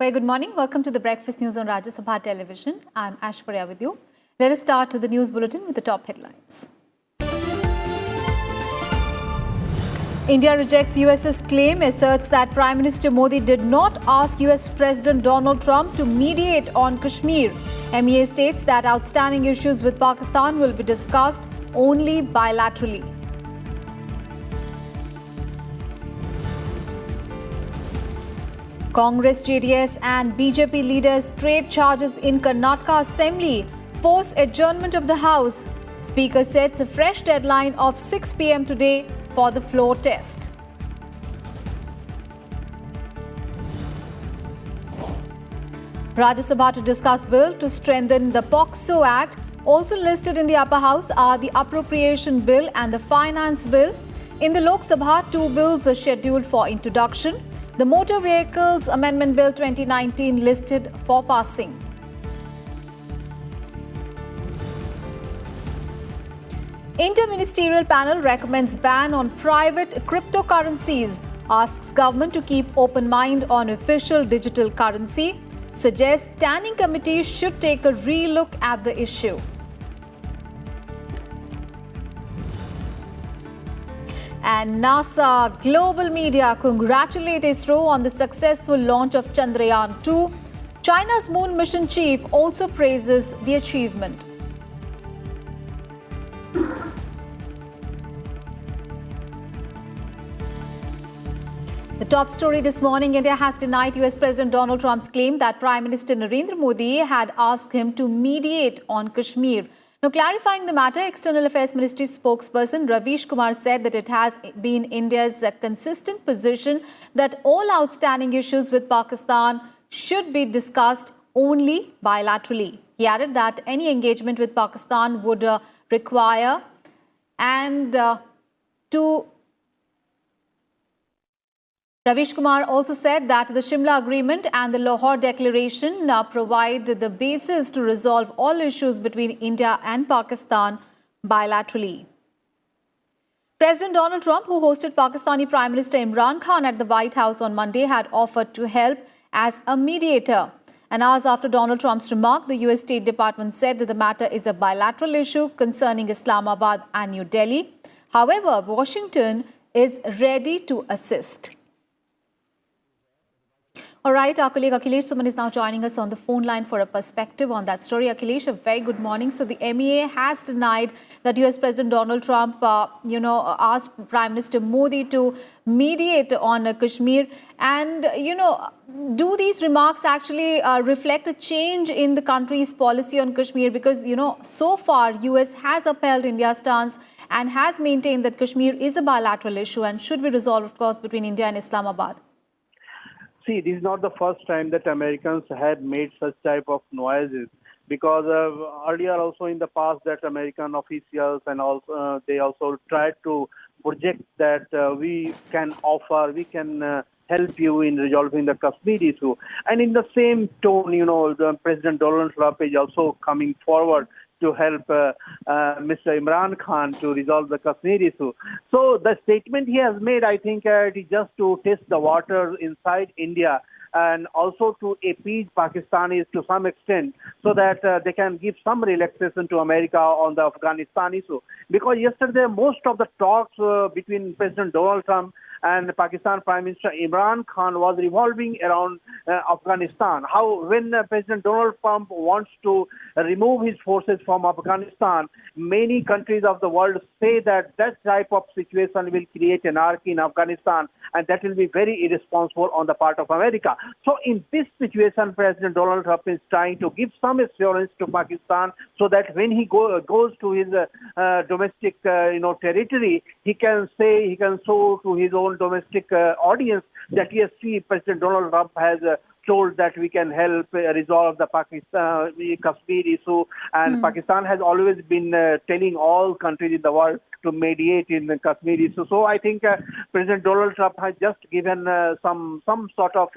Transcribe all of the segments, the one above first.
Very good morning. Welcome to the Breakfast News on Rajya Sabha Television. I'm Ashwarya with you. Let us start the news bulletin with the top headlines. India rejects US's claim, asserts that Prime Minister Modi did not ask US President Donald Trump to mediate on Kashmir. MEA states that outstanding issues with Pakistan will be discussed only bilaterally. Congress, JDS and BJP leaders trade charges in Karnataka Assembly, force adjournment of the House. Speaker sets a fresh deadline of 6 p.m. today for the floor test. Rajya Sabha to discuss bill to strengthen the POCSO Act. Also listed in the upper house are the appropriation bill and the finance bill. In the Lok Sabha, two bills are scheduled for introduction. The Motor Vehicles Amendment Bill 2019 listed for passing. Interministerial panel recommends ban on private cryptocurrencies, asks government to keep open mind on official digital currency, suggests standing committee should take a re-look at the issue. And NASA global media congratulate ISRO on the successful launch of Chandrayaan-2. China's moon mission chief also praises the achievement. The top story this morning, India has denied US President Donald Trump's claim that Prime Minister Narendra Modi had asked him to mediate on Kashmir. Now, clarifying the matter, External Affairs Ministry spokesperson Ravish Kumar said that it has been India's consistent position that all outstanding issues with Pakistan should be discussed only bilaterally. He added that any engagement with Pakistan would require Ravish Kumar also said that the Shimla Agreement and the Lahore Declaration provide the basis to resolve all issues between India and Pakistan bilaterally. President Donald Trump, who hosted Pakistani Prime Minister Imran Khan at the White House on Monday, had offered to help as a mediator. And hours after Donald Trump's remark, the US State Department said that the matter is a bilateral issue concerning Islamabad and New Delhi. However, Washington is ready to assist. All right, our colleague Akhilesh Suman is now joining us on the phone line for a perspective on that story. Akhilesh, a very good morning. So the MEA has denied that US President Donald Trump, asked Prime Minister Modi to mediate on Kashmir. And, do these remarks actually reflect a change in the country's policy on Kashmir? Because, so far, US has upheld India's stance and has maintained that Kashmir is a bilateral issue and should be resolved, of course, between India and Islamabad. See, this is not the first time that Americans had made such type of noises, because earlier also in the past that American officials and also they also tried to project that we can help you in resolving the Kashmir issue. And in the same tone, the President Donald Trump is also coming forward to help Mr. Imran Khan to resolve the Kashmir issue. So the statement he has made, I think it is just to test the water inside India and also to appease Pakistanis to some extent so that they can give some relaxation to America on the Afghanistan issue. Because yesterday, most of the talks between President Donald Trump and Pakistan Prime Minister Imran Khan was revolving around Afghanistan. How when President Donald Trump wants to remove his forces from Afghanistan, many countries of the world say that that type of situation will create anarchy in Afghanistan, and that will be very irresponsible on the part of America. So in this situation, President Donald Trump is trying to give some assurance to Pakistan so that when he goes to his domestic territory, he can show to his own domestic audience that yes, see, President Donald Trump has told that we can help resolve the Kashmir issue, and Pakistan has always been telling all countries in the world to mediate in the Kashmir issue. So I think President Donald Trump has just given some sort of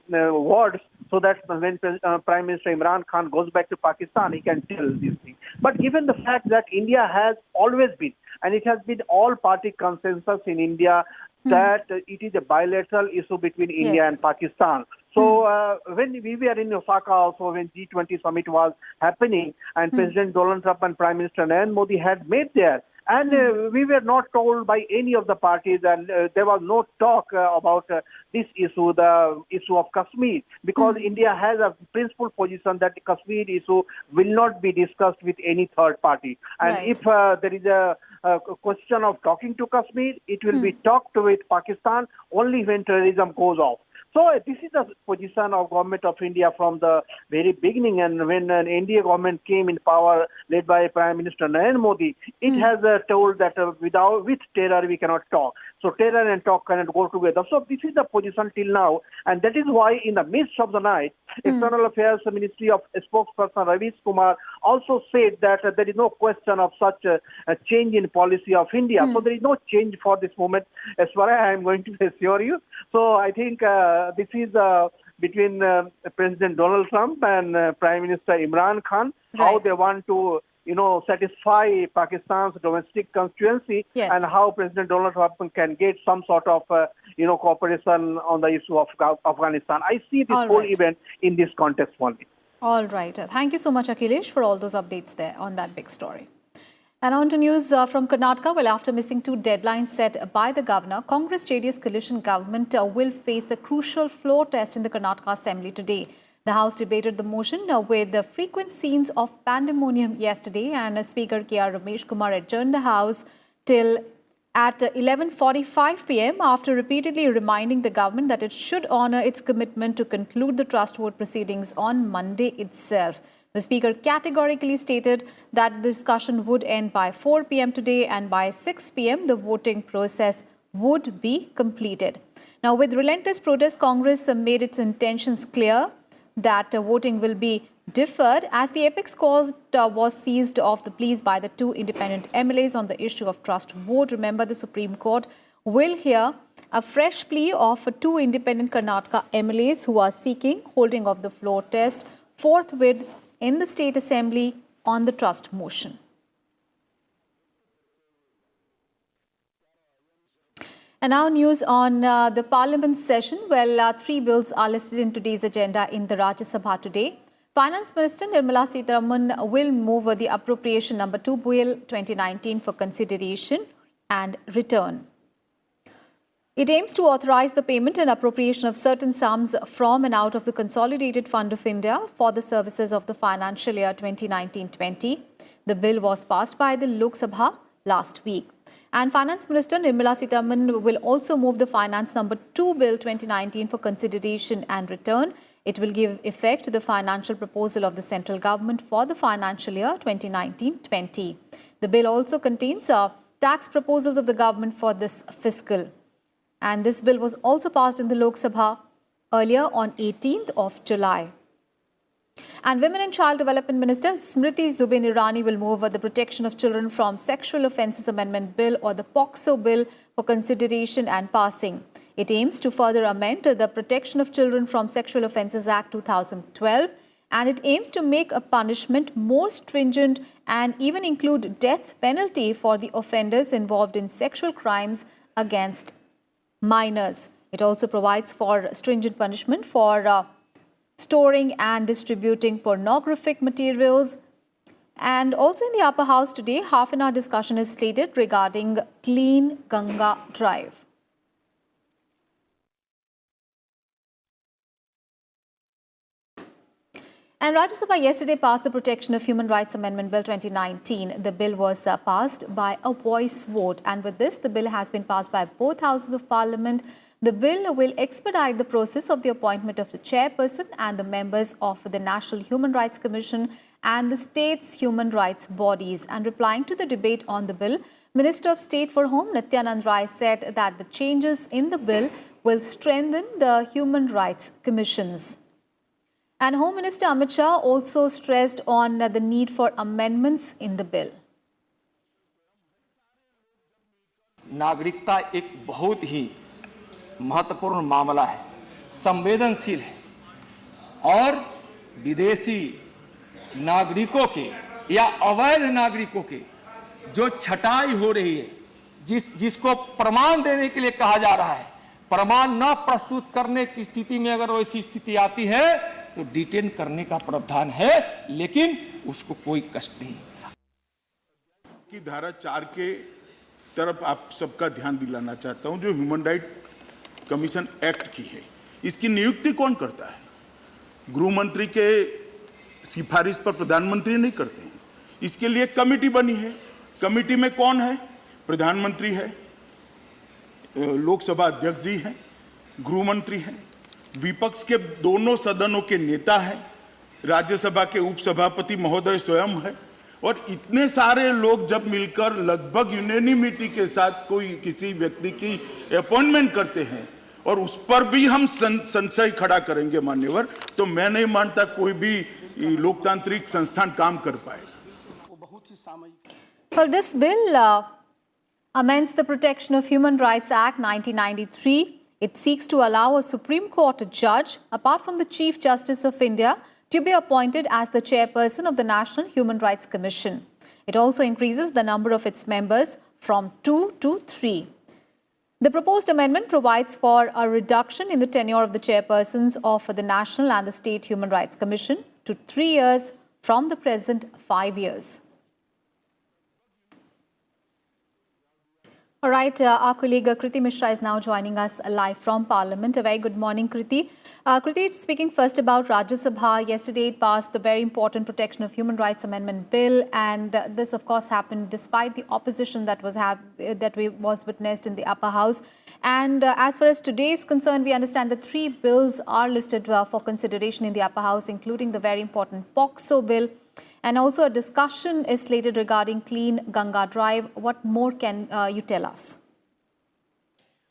words so that when Prime Minister Imran Khan goes back to Pakistan, he can tell these things. But given the fact that India has always been, and it has been all party consensus in India that it is a bilateral issue between India and Pakistan. So when we were in Osaka also, when G20 summit was happening, and President Donald Trump and Prime Minister Narendra Modi had met there, and we were not told by any of the parties, and there was no talk about this issue, the issue of Kashmir, because India has a principled position that the Kashmir issue will not be discussed with any third party. And if there is a question of talking to Kashmir, it will be talked with Pakistan only when terrorism goes off. So this is the position of government of India from the very beginning, and when an India government came in power led by Prime Minister Narendra Modi, it has told that with terror we cannot talk. So terror and talk cannot go together. So this is the position till now, and that is why in the midst of the night, External Affairs Ministry of spokesperson Ravish Kumar also said that there is no question of such a change in policy of India. So there is no change for this moment, as far as I am going to assure you. So I think this is between President Donald Trump and Prime Minister Imran Khan, how they want to, satisfy Pakistan's domestic constituency, and how President Donald Trump can get some sort of, cooperation on the issue of Afghanistan. I see this whole event in this context only. All right. Thank you so much, Akhilesh, for all those updates there on that big story. And on to news from Karnataka. Well, after missing 2 deadlines set by the governor, Congress-JDS coalition government will face the crucial floor test in the Karnataka Assembly today. The House debated the motion with the frequent scenes of pandemonium yesterday, and Speaker K.R. Ramesh Kumar adjourned the House till at 11:45 p.m. after repeatedly reminding the government that it should honour its commitment to conclude the trust vote proceedings on Monday itself. The Speaker categorically stated that the discussion would end by 4 p.m. today, and by 6 p.m. the voting process would be completed. Now, with relentless protest, Congress made its intentions clear that voting will be deferred as the apex court was seized of the pleas by the 2 independent MLAs on the issue of trust vote. Remember, the Supreme Court will hear a fresh plea of 2 independent Karnataka MLAs who are seeking holding of the floor test forthwith in the State Assembly on the trust motion. And now news on the Parliament session. Well, 3 bills are listed in today's agenda in the Rajya Sabha today. Finance Minister Nirmala Sitharaman will move the appropriation number 2 bill 2019 for consideration and return. It aims to authorize the payment and appropriation of certain sums from and out of the Consolidated Fund of India for the services of the financial year 2019-20. The bill was passed by the Lok Sabha last week. And Finance Minister Nirmala Sitharaman will also move the Finance number 2 bill 2019 for consideration and return. It will give effect to the financial proposal of the central government for the financial year 2019-20. The bill also contains tax proposals of the government for this fiscal. And this bill was also passed in the Lok Sabha earlier on 18th of July. And Women and Child Development Minister Smriti Zubin Irani will move the Protection of Children from Sexual Offences Amendment Bill, or the POCSO Bill, for consideration and passing. It aims to further amend the Protection of Children from Sexual Offences Act 2012, and it aims to make a punishment more stringent and even include death penalty for the offenders involved in sexual crimes against minors. It also provides for stringent punishment for storing and distributing pornographic materials. And also in the upper house today, half-an-hour discussion is slated regarding Clean Ganga Drive. And Rajya Sabha yesterday passed the Protection of Human Rights Amendment Bill 2019. The bill was passed by a voice vote, and with this, the bill has been passed by both houses of Parliament. The bill will expedite the process of the appointment of the chairperson and the members of the National Human Rights Commission and the state's human rights bodies. And replying to the debate on the bill, Minister of State for Home Nityanand Rai said that the changes in the bill will strengthen the human rights commissions. And Home Minister Amit Shah also stressed on the need for amendments in the bill. नागरिकता एक बहुत ही महत्वपूर्ण मामला है, संवेदनशील है, और विदेशी नागरिकों के या अवैध नागरिकों के जो छटाई हो रही है, जिसको प्रमाण देने के लिए कहा जा रहा है, प्रमाण न प्रस्तुत करने की स्थिति में अगर वैसी स्थिति आती है तो डिटेन करने का प्रावधान है, लेकिन उसको कोई कष्ट नहीं। की धारा 4 के तरफ आप सबका ध्यान दिलाना चाहता हूं, जो ह्यूमन राइट कमीशन एक्ट की है। इसकी नियुक्ति कौन करता है? गृह मंत्री के सिफारिश पर प्रधानमंत्री नहीं करते हैं। इसके लिए कमेटी बनी है। कमेटी में कौन है? प्रधानमंत्री है, लोकसभा अध्यक्ष जी हैं, गृह मंत्री हैं, विपक्ष के दोनों सदनों के नेता हैं, राज्यसभा के उपसभापति महोदय स्वयं है, और इतने सारे लोग जब मिलकर लगभग यूनानिमिटी के साथ कोई किसी व्यक्ति की अपॉइंटमेंट करते हैं और उस पर भी हम संशय खड़ा करेंगे मान्यवर, तो मैं नहीं मानता कोई भी लोकतांत्रिक संस्थान काम कर पाएगा। वो बहुत ही सामयिक। Well, this bill amends the Protection of Human Rights Act 1993. It seeks to allow a Supreme Court judge, apart from the Chief Justice of India, to be appointed as the chairperson of the National Human Rights Commission. It also increases the number of its members from 2 to 3. The proposed amendment provides for a reduction in the tenure of the chairpersons of the National and the State Human Rights Commission to 3 years from the present 5 years. All right, our colleague Kriti Mishra is now joining us live from Parliament. A very good morning, Kriti. Kriti, speaking first about Rajya Sabha, yesterday it passed the very important Protection of Human Rights Amendment Bill, and this, of course, happened despite the opposition that was witnessed in the upper house. And as far as today is concerned, we understand that 3 bills are listed for consideration in the upper house, including the very important POXO bill. And also a discussion is slated regarding Clean Ganga Drive. What more can you tell us?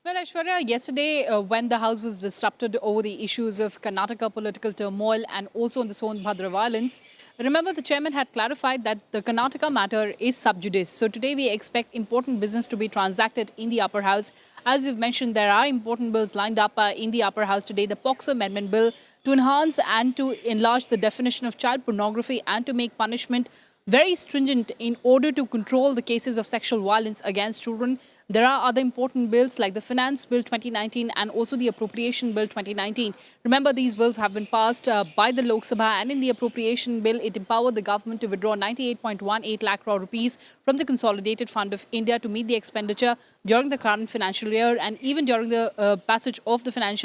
Well, Aishwarya, yesterday when the House was disrupted over the issues of Karnataka political turmoil and also on the Sonbhadra violence, remember the chairman had clarified that the Karnataka matter is sub judice. So today we expect important business to be transacted in the upper house. As you've mentioned, there are important bills lined up in the upper house today. The POXO amendment bill to enhance and to enlarge the definition of child pornography and to make punishment very stringent in order to control the cases of sexual violence against children. There are other important bills like the Finance Bill 2019 and also the Appropriation Bill 2019. Remember, these bills have been passed by the Lok Sabha, and in the Appropriation Bill, it empowered the government to withdraw 98.18 lakh crore rupees from the Consolidated Fund of India to meet the expenditure during the current financial year. And even during the passage of the Finance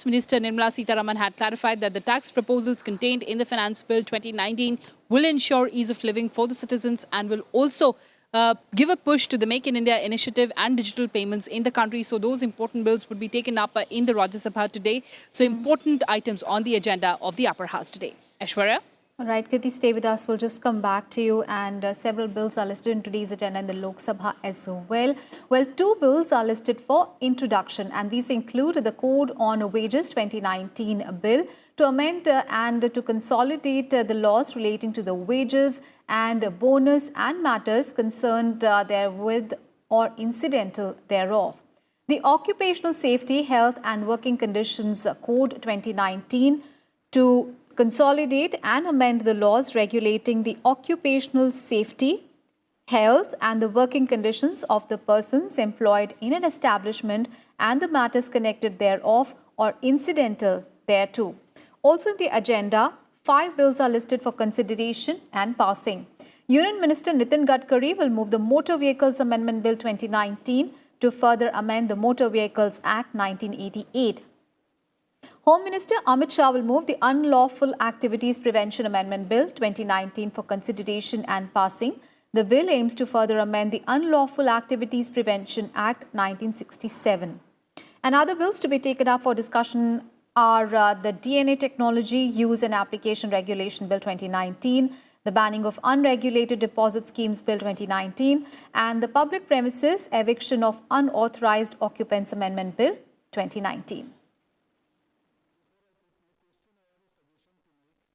Minister Nirmala Sitharaman had clarified that the tax proposals contained in the Finance Bill 2019 will ensure ease of living for the citizens and will also give a push to the Make in India initiative and digital payments in the country. So those important bills would be taken up in the Rajya Sabha today. So important items on the agenda of the upper house today. Aishwarya? All right, Kriti, stay with us. We'll just come back to you. And several bills are listed in today's agenda in the Lok Sabha as well. Well, 2 bills are listed for introduction, and these include the Code on Wages 2019 bill to amend and to consolidate the laws relating to the wages and bonus and matters concerned therewith or incidental thereof. The Occupational Safety, Health and Working Conditions Code 2019 to consolidate and amend the laws regulating the occupational safety, health and the working conditions of the persons employed in an establishment and the matters connected thereof or incidental thereto. Also in the agenda, 5 bills are listed for consideration and passing. Union Minister Nitin Gadkari will move the Motor Vehicles Amendment Bill 2019 to further amend the Motor Vehicles Act 1988. Home Minister Amit Shah will move the Unlawful Activities Prevention Amendment Bill 2019 for consideration and passing. The bill aims to further amend the Unlawful Activities Prevention Act 1967. And other bills to be taken up for discussion are the DNA Technology Use and Application Regulation Bill 2019, the Banning of Unregulated Deposit Schemes Bill 2019, and the Public Premises Eviction of Unauthorized Occupants Amendment Bill 2019.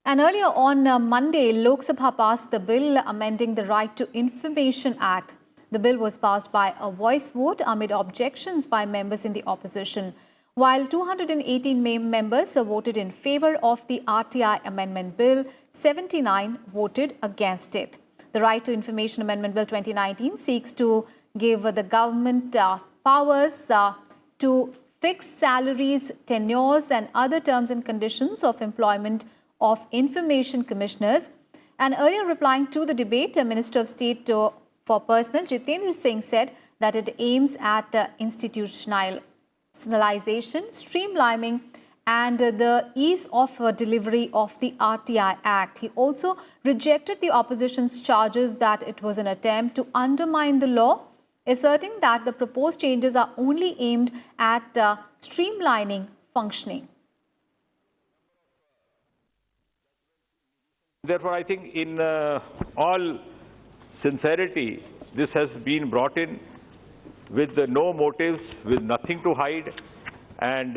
And earlier on Monday, Lok Sabha passed the bill amending the Right to Information Act. The bill was passed by a voice vote amid objections by members in the opposition. While 218 members voted in favor of the RTI Amendment Bill, 79 voted against it. The Right to Information Amendment Bill 2019 seeks to give the government powers to fix salaries, tenures and other terms and conditions of employment of information commissioners. And earlier replying to the debate, Minister of State for Personnel Jitendra Singh said that it aims at institutionalization, streamlining and the ease of delivery of the RTI Act. He also rejected the opposition's charges that it was an attempt to undermine the law, asserting that the proposed changes are only aimed at streamlining functioning. Therefore, I think in all sincerity, this has been brought in with no motives, with nothing to hide, and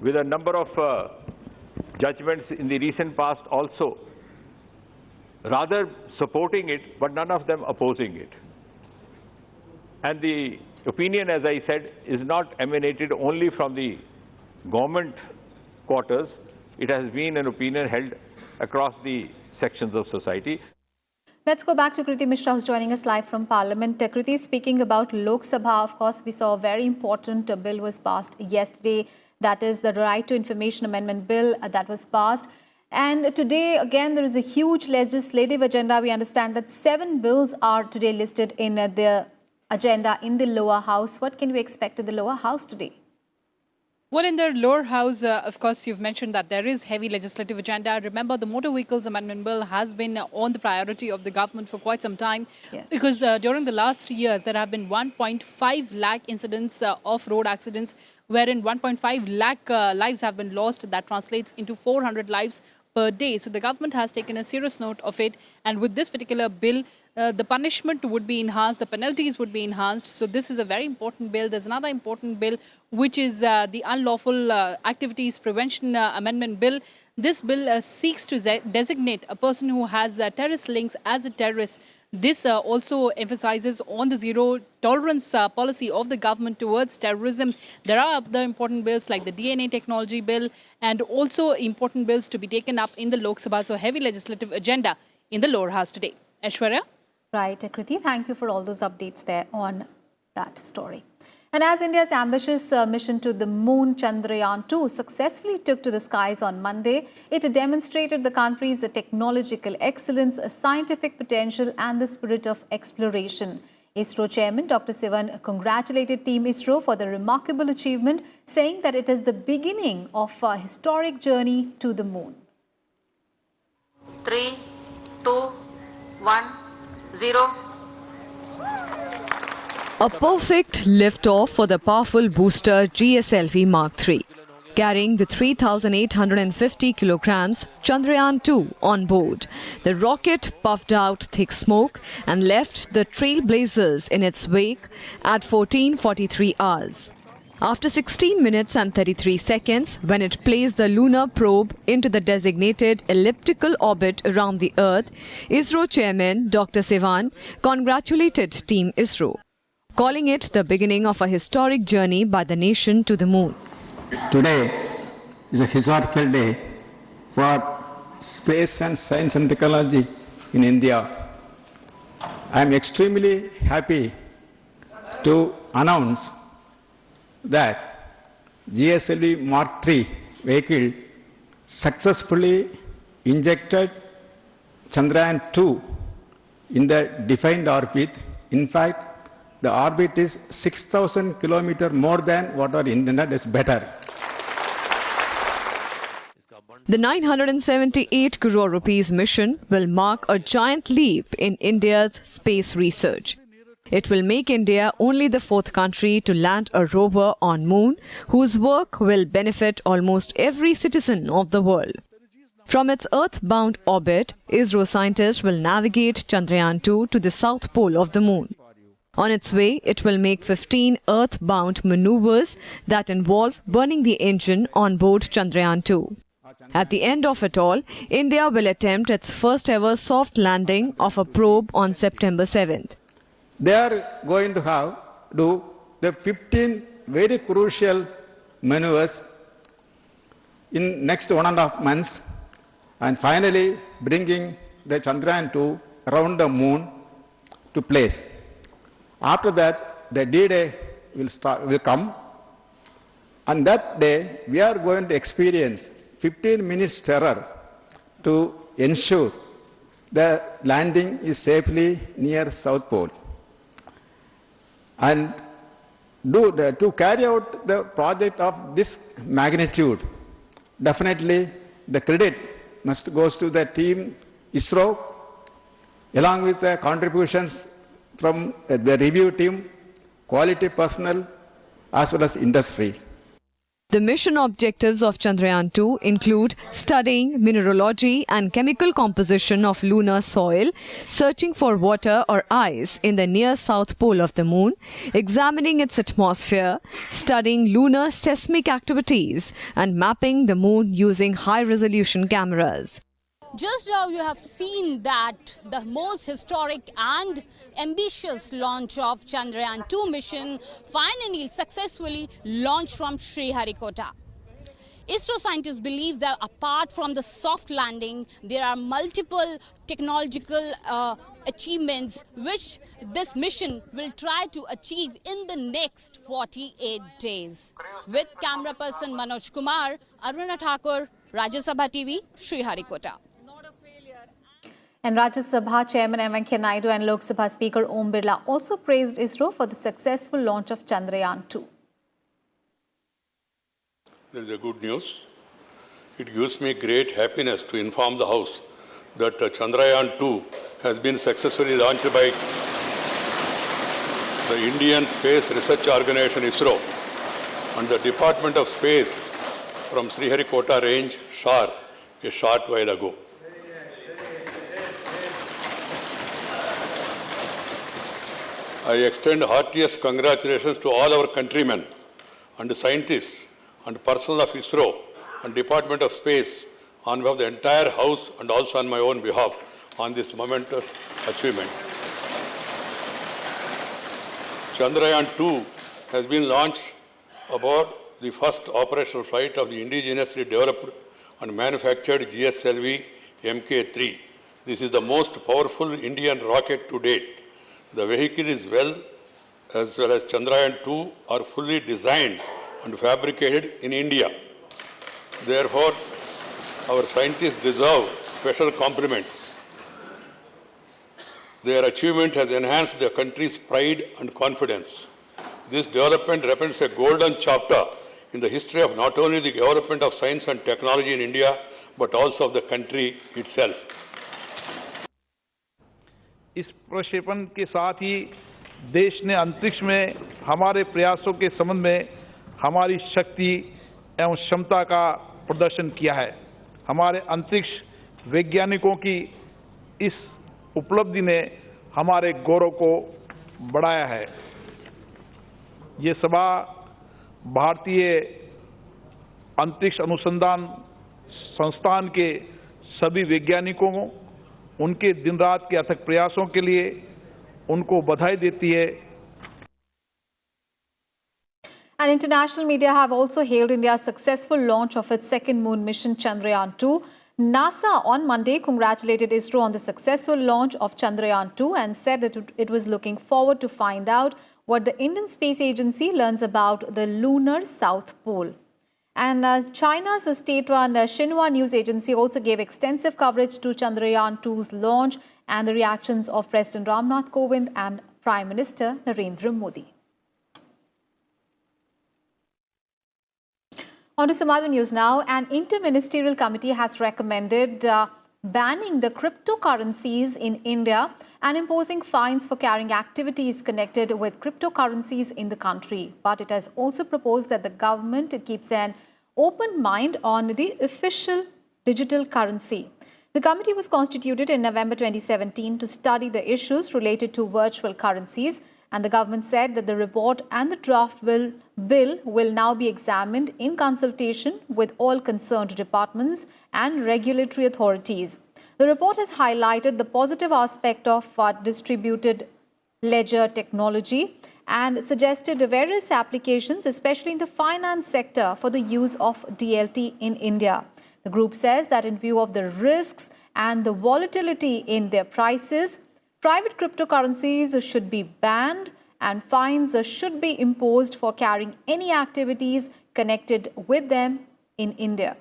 with a number of judgments in the recent past also, rather supporting it, but none of them opposing it. And the opinion, as I said, is not emanated only from the government quarters. It has been an opinion held across the sections of society. Let's go back to Kriti Mishra, who's joining us live from Parliament. Kriti, speaking about Lok Sabha, of course, we saw a very important bill was passed yesterday. That is the Right to Information Amendment Bill that was passed. And today, again, there is a huge legislative agenda. We understand that 7 bills are today listed in the agenda in the lower house. What can we expect in the lower house today? Well, in the lower house, of course, you've mentioned that there is heavy legislative agenda. Remember, the Motor Vehicles Amendment Bill has been on the priority of the government for quite some time. Yes. Because during the last 3 years, there have been 1.5 lakh incidents of road accidents, wherein 1.5 lakh lives have been lost. That translates into 400 lives per day. So the government has taken a serious note of it. And with this particular bill, the punishment would be enhanced, the penalties would be enhanced. So this is a very important bill. There's another important bill, which is the Unlawful Activities Prevention Amendment Bill. This bill seeks to designate a person who has terrorist links as a terrorist. This also emphasizes on the zero tolerance policy of the government towards terrorism. There are other important bills like the DNA technology bill and also important bills to be taken up in the Lok Sabha. So heavy legislative agenda in the lower house today. Aishwarya? Right, Kriti, thank you for all those updates there on that story. And as India's ambitious mission to the moon, Chandrayaan-2, successfully took to the skies on Monday, it demonstrated the country's technological excellence, scientific potential and the spirit of exploration. ISRO Chairman Dr. Sivan congratulated Team ISRO for the remarkable achievement, saying that it is the beginning of a historic journey to the moon. 3, 2, 1, 0. A perfect lift-off for the powerful booster GSLV Mark III, carrying the 3,850 kilograms Chandrayaan-2 on board. The rocket puffed out thick smoke and left the trailblazers in its wake at 14:43 hours. After 16 minutes and 33 seconds, when it placed the lunar probe into the designated elliptical orbit around the Earth, ISRO Chairman Dr. Sivan congratulated Team ISRO, calling it the beginning of a historic journey by the nation to the moon. Today is a historical day for space and science and technology in India. I am extremely happy to announce that GSLV Mark III vehicle successfully injected Chandrayaan-2 in the defined orbit. In fact, the orbit is 6,000 kilometers more than what our internet is better. The 978 crore rupees mission will mark a giant leap in India's space research. It will make India only the 4th country to land a rover on moon, whose work will benefit almost every citizen of the world. From its earthbound orbit, ISRO scientists will navigate Chandrayaan-2 to the south pole of the moon. On its way, it will make 15 earthbound maneuvers that involve burning the engine on board Chandrayaan-2. At the end of it all, India will attempt its first ever soft landing of a probe on September 7th. They are going to do the 15 very crucial maneuvers in next 1.5 months, and finally bringing the Chandrayaan-2 around the moon to place. After that, the D-Day will come, and that day we are going to experience 15 minutes terror to ensure the landing is safely near South Pole. And to carry out the project of this magnitude, definitely the credit must go to the team ISRO, along with the contributions from the review team, quality personnel, as well as industry. The mission objectives of Chandrayaan-2 include studying mineralogy and chemical composition of lunar soil, searching for water or ice in the near south pole of the moon, examining its atmosphere, studying lunar seismic activities, and mapping the moon using high-resolution cameras. Just now you have seen that the most historic and ambitious launch of Chandrayaan-2 mission finally successfully launched from Sriharikota. ISRO scientists believe that apart from the soft landing, there are multiple technological achievements which this mission will try to achieve in the next 48 days. With camera person Manoj Kumar, Aruna Thakur, Rajya Sabha TV, Sriharikota. And Rajya Sabha Chairman M. Venkaiah Naidu and Lok Sabha Speaker Om Birla also praised ISRO for the successful launch of Chandrayaan-2. There is a good news. It gives me great happiness to inform the House that Chandrayaan-2 has been successfully launched by the Indian Space Research Organization ISRO and the Department of Space from Sriharikota range, SHAR, a short while ago. I extend heartiest congratulations to all our countrymen and scientists and personnel of ISRO and Department of Space on behalf of the entire House and also on my own behalf on this momentous achievement. Chandrayaan-2 has been launched aboard the first operational flight of the indigenously developed and manufactured GSLV Mk3. This is the most powerful Indian rocket to date. The vehicle is as well as Chandrayaan-2 are fully designed and fabricated in India. Therefore, our scientists deserve special compliments. Their achievement has enhanced the country's pride and confidence. This development represents a golden chapter in the history of not only the development of science and technology in India, but also of the country itself. इस प्रक्षेपण के साथ ही देश ने अंतरिक्ष में हमारे प्रयासों के संबंध में हमारी शक्ति एवं क्षमता का प्रदर्शन किया है। हमारे अंतरिक्ष वैज्ञानिकों की इस उपलब्धि ने हमारे गौरव को बढ़ाया है। ये सभा भारतीय अंतरिक्ष अनुसंधान संस्थान के सभी वैज्ञानिकों को उनके दिन रात के अथक प्रयासों के लिए उनको बधाई देती है। And international media have also hailed India's successful launch of its second moon mission Chandrayaan-2. NASA on Monday congratulated ISRO on the successful launch of Chandrayaan-2 and said that it was looking forward to find out what the Indian Space Agency learns about the lunar South Pole. And China's state-run Xinhua news agency also gave extensive coverage to Chandrayaan-2's launch and the reactions of President Ramnath Kovind and Prime Minister Narendra Modi. On to some other news now. An Interministerial committee has recommended banning the cryptocurrencies in India and imposing fines for carrying activities connected with cryptocurrencies in the country. But it has also proposed that the government keeps an open mind on the official digital currency. The committee was constituted in November 2017 to study the issues related to virtual currencies, and the government said that the report and the draft bill will now be examined in consultation with all concerned departments and regulatory authorities. The report has highlighted the positive aspect of distributed ledger technology and suggested various applications, especially in the finance sector, for the use of DLT in India. The group says that in view of the risks and the volatility in their prices, private cryptocurrencies should be banned and fines should be imposed for carrying any activities connected with them in India.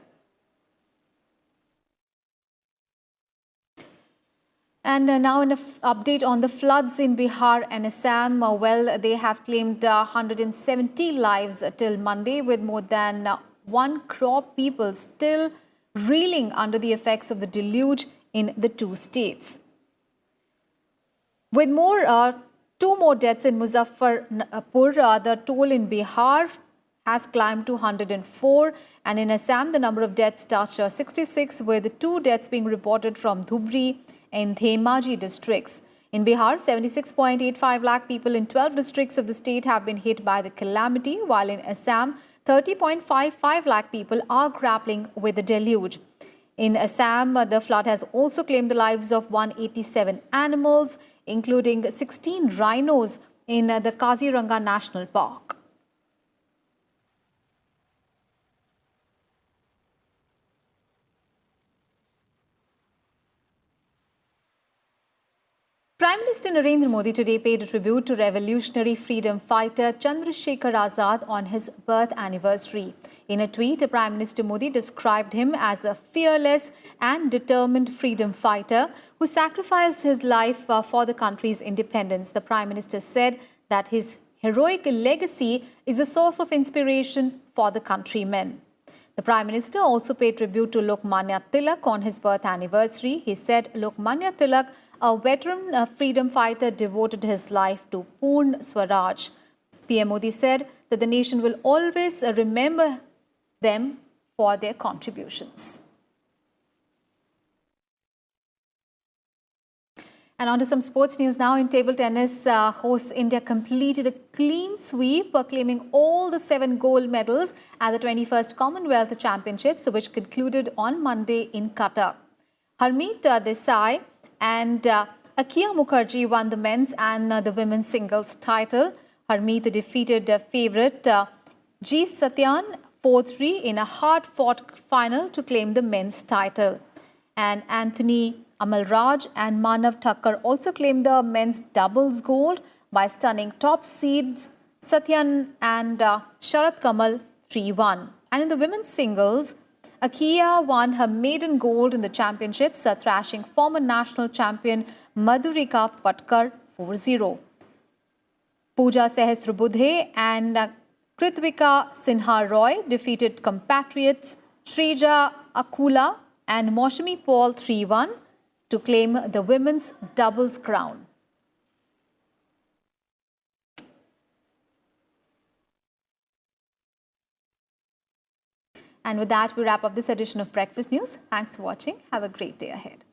And now an update on the floods in Bihar and Assam. Well, they have claimed 170 lives till Monday, with more than 1 crore people still reeling under the effects of the deluge in the two states. With two more deaths in Muzaffarpur, the toll in Bihar has climbed to 104, and in Assam the number of deaths touched 66, with 2 deaths being reported from Dhubri in Dhemaji districts. In Bihar, 76.85 lakh people in 12 districts of the state have been hit by the calamity, while in Assam, 30.55 lakh people are grappling with the deluge. In Assam, the flood has also claimed the lives of 187 animals, including 16 rhinos in the Kaziranga National Park. Prime Minister Narendra Modi today paid a tribute to revolutionary freedom fighter Chandra Shekhar Azad on his birth anniversary. In a tweet, Prime Minister Modi described him as a fearless and determined freedom fighter who sacrificed his life for the country's independence. The Prime Minister said that his heroic legacy is a source of inspiration for the countrymen. The Prime Minister also paid tribute to Lokmanya Tilak on his birth anniversary. He said Lokmanya Tilak, a veteran freedom fighter, devoted his life to Purn Swaraj. PM Modi said that the nation will always remember them for their contributions. And on to some sports news now. In table tennis, hosts India completed a clean sweep, claiming all the 7 gold medals at the 21st Commonwealth Championships, which concluded on Monday in Qatar. Harmeet Desai and Akia Mukherjee won the men's and the women's singles title. Harmeet defeated favourite G. Satyan 4-3 in a hard-fought final to claim the men's title. And Anthony Amalraj and Manav Thakkar also claimed the men's doubles gold by stunning top seeds Satyan and Sharat Kamal 3-1. And in the women's singles, Akia won her maiden gold in the championships, thrashing former national champion Madhurika Patkar 4-0. Pooja Sehasrabudhe and Kritvika Sinha Roy defeated compatriots Shrija Akula and Maushami Paul 3-1 to claim the women's doubles crown. And with that, we wrap up this edition of Breakfast News. Thanks for watching. Have a great day ahead.